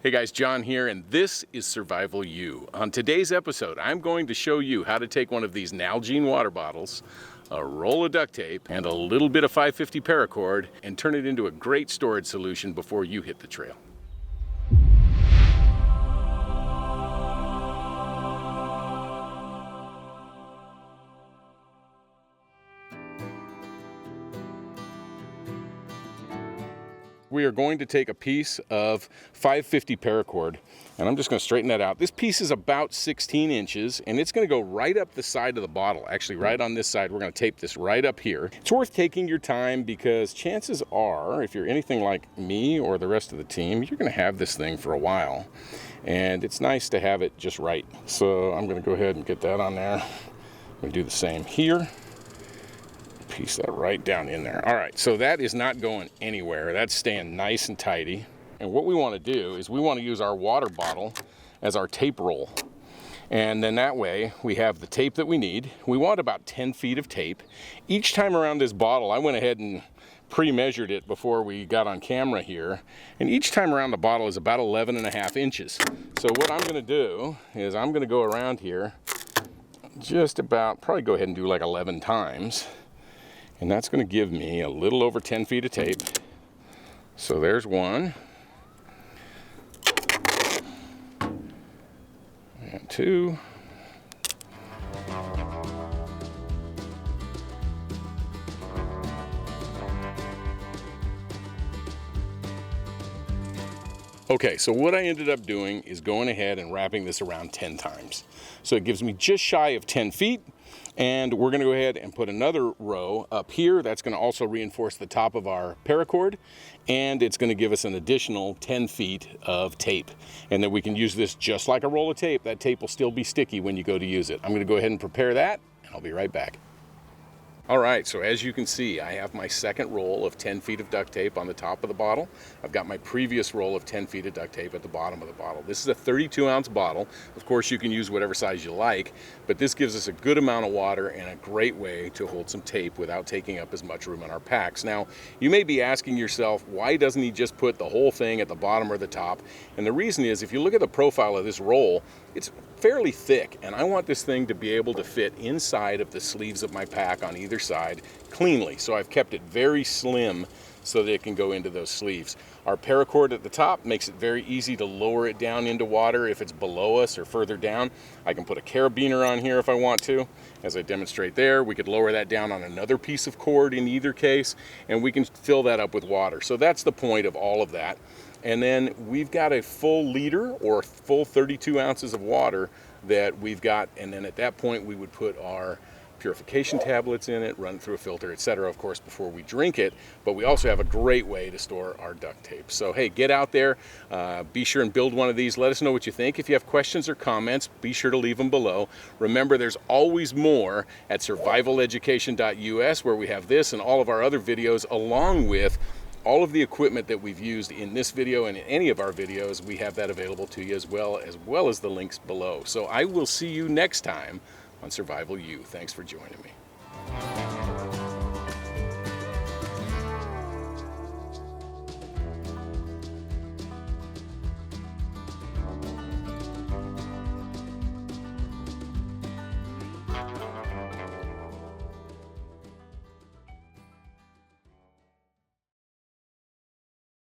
Hey guys, John here, and this is Survival U. On today's episode, I'm going to show you how to take one of these Nalgene water bottles, a roll of duct tape, and a little bit of 550 paracord, and turn it into a great storage solution before you hit the trail. We are going to take a piece of 550 paracord, and I'm just going to straighten that out. This piece is about 16 inches, and it's going to go right up the side of the bottle. Actually, right on this side, we're going to tape this right up here. It's worth taking your time because chances are, if you're anything like me or the rest of the team, you're going to have this thing for a while, and it's nice to have it just right. So I'm going to go ahead and get that on there. I'm going to do the same here. Piece that right down in there. All right, so that is not going anywhere. That's staying nice and tidy. And what we want to do is we want to use our water bottle as our tape roll. And then that way we have the tape that we need. We want about 10 feet of tape. Each time around this bottle, I went ahead and pre-measured it before we got on camera here. And each time around the bottle is about 11.5 inches. So what I'm going to do is I'm going to go around here just about, probably go ahead and do like 11 times. And that's going to give me a little over 10 feet of tape. So there's one. And two. Okay, so what I ended up doing is going ahead and wrapping this around 10 times. So it gives me just shy of 10 feet. And we're going to go ahead and put another row up here. That's going to also reinforce the top of our paracord, and it's going to give us an additional 10 feet of tape. And then we can use this just like a roll of tape. That tape will still be sticky when you go to use it. I'm going to go ahead and prepare that, and I'll be right back. All right, so as you can see, I have my second roll of 10 feet of duct tape on the top of the bottle. I've got my previous roll of 10 feet of duct tape at the bottom of the bottle. This is a 32-ounce bottle. Of course, you can use whatever size you like, but this gives us a good amount of water and a great way to hold some tape without taking up as much room in our packs. Now, you may be asking yourself, why doesn't he just put the whole thing at the bottom or the top? And the reason is, if you look at the profile of this roll, it's fairly thick, and I want this thing to be able to fit inside of the sleeves of my pack on either side cleanly. So I've kept it very slim so that it can go into those sleeves. Our paracord at the top makes it very easy to lower it down into water if it's below us or further down. I can put a carabiner on here if I want to, as I demonstrate there. We could lower that down on another piece of cord in either case, and we can fill that up with water. So that's the point of all of that. And then we've got a full liter or full 32 ounces of water that we've got, and then at that point we would put our purification tablets in it, run through a filter, etc., of course, before we drink it. But we also have a great way to store our duct tape. So hey, get out there, be sure and build one of these. Let us know what you think. If you have questions or comments, be sure to leave them below. Remember, there's always more at survivaleducation.us, where we have this and all of our other videos, along with all of the equipment that we've used in this video and in any of our videos. We have that available to you as well as the links below. So I will see you next time on Survival U. Thanks for joining me.